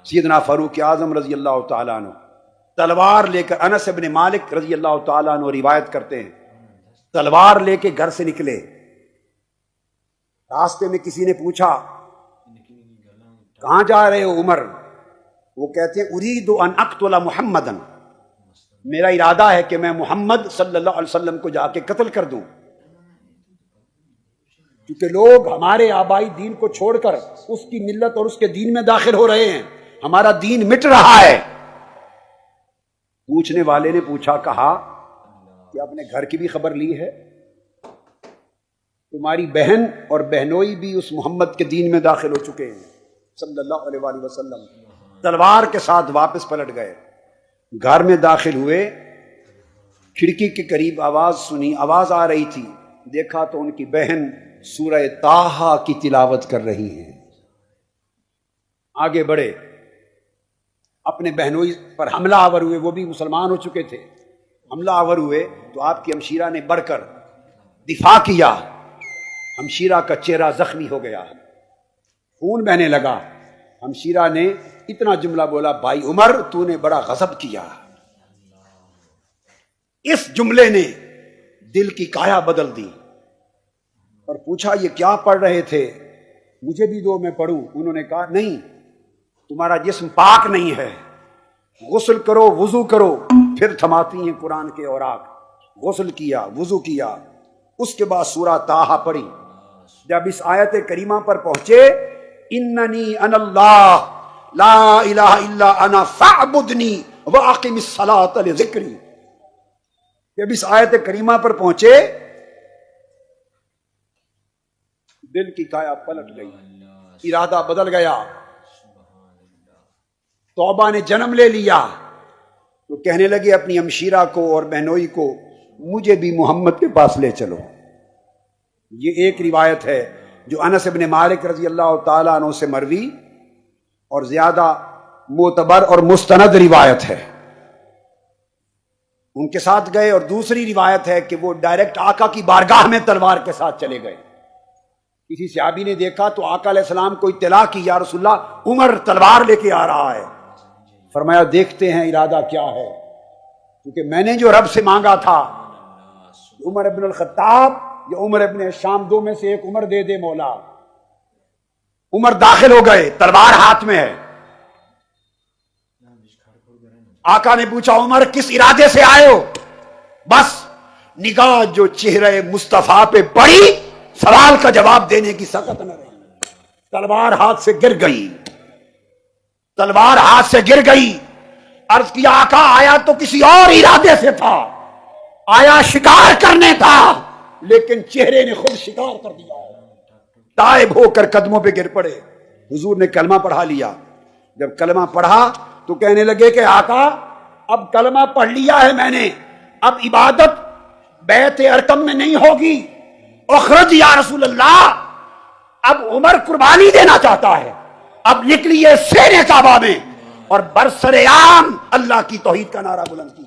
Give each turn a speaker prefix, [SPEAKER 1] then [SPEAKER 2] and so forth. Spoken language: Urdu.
[SPEAKER 1] سیدنا فاروق اعظم رضی اللہ تعالیٰ عنہ تلوار لے کر، انس بن مالک رضی اللہ تعالیٰ عنہ روایت کرتے ہیں، تلوار لے کے گھر سے نکلے، راستے میں کسی نے پوچھا کہاں جا رہے ہو عمر؟ وہ کہتے ہیں ارید ان اقتل محمدن، میرا ارادہ ہے کہ میں محمد صلی اللہ علیہ وسلم کو جا کے قتل کر دوں، کیونکہ لوگ ہمارے آبائی دین کو چھوڑ کر اس کی ملت اور اس کے دین میں داخل ہو رہے ہیں، ہمارا دین مٹ رہا ہے۔ پوچھنے والے نے پوچھا، کہا کہ اپنے گھر کی بھی خبر لی ہے؟ تمہاری بہن اور بہنوئی بھی اس محمد کے دین میں داخل ہو چکے ہیں صلی اللہ علیہ وآلہ وسلم۔ تلوار کے ساتھ واپس پلٹ گئے، گھر میں داخل ہوئے، کھڑکی کے قریب آواز سنی، آواز آ رہی تھی، دیکھا تو ان کی بہن سورہ طٰہٰ کی تلاوت کر رہی ہیں۔ آگے بڑھے، اپنے بہنوئی پر حملہ آور ہوئے، وہ بھی مسلمان ہو چکے تھے، حملہ آور ہوئے تو آپ کی ہمشیرہ نے بڑھ کر دفاع کیا، ہمشیرہ کا چہرہ زخمی ہو گیا، خون بہنے لگا، ہمشیرہ نے اتنا جملہ بولا، بھائی عمر تو نے بڑا غضب کیا۔ اس جملے نے دل کی کایا بدل دی، اور پوچھا یہ کیا پڑھ رہے تھے؟ مجھے بھی دو میں پڑھوں۔ انہوں نے کہا نہیں، تمہارا جسم پاک نہیں ہے، غسل کرو، وضو کرو۔ پھر تھماتی ہیں قرآن کے اوراق، غسل کیا، وضو کیا، اس کے بعد سورہ طٰہٰ پڑھی۔ جب اس آیت کریمہ پر پہنچے، اننی انا اللہ لا الہ الا انا فاعبدنی واقم الصلاۃ لذکری، جب اس آیت کریمہ پر پہنچے دل کی کایا پلٹ گئی، ارادہ بدل گیا، توبہ نے جنم لے لیا۔ تو کہنے لگے اپنی ہمشیرہ کو اور بہنوئی کو، مجھے بھی محمد کے پاس لے چلو۔ یہ ایک روایت ہے جو انس بن مالک رضی اللہ تعالیٰ عنہ سے مروی اور زیادہ معتبر اور مستند روایت ہے، ان کے ساتھ گئے۔ اور دوسری روایت ہے کہ وہ ڈائریکٹ آقا کی بارگاہ میں تلوار کے ساتھ چلے گئے۔ کسی صحابی نے دیکھا تو آقا علیہ السلام کو اطلاع کی، یا رسول اللہ عمر تلوار لے کے آ رہا ہے۔ فرمایا دیکھتے ہیں ارادہ کیا ہے، کیونکہ میں نے جو رب سے مانگا تھا، عمر ابن الخطاب یا عمر ابن شام، دو میں سے ایک عمر دے دے مولا۔ عمر داخل ہو گئے، تلوار ہاتھ میں ہے۔ آقا نے پوچھا عمر کس ارادے سے آئے ہو؟ بس نگاہ جو چہرے مصطفیٰ پہ پڑی، سوال کا جواب دینے کی سخت نہ رہی، تلوار ہاتھ سے گر گئی، تلوار ہاتھ سے گر گئی۔ عرض کیا آقا آیا تو کسی اور ارادے سے تھا، آیا شکار کرنے تھا، لیکن چہرے نے خود شکار کر دیا۔ تائب ہو کر قدموں پہ گر پڑے، حضور نے کلمہ پڑھا لیا۔ جب کلمہ پڑھا تو کہنے لگے کہ آقا اب کلمہ پڑھ لیا ہے میں نے، اب عبادت بیت ارقم میں نہیں ہوگی، اخرج یا رسول اللہ۔ اب عمر قربانی دینا چاہتا ہے، اب نکلیے سینے کعبہ میں، اور برسر عام اللہ کی توحید کا نعرہ بلند کیا۔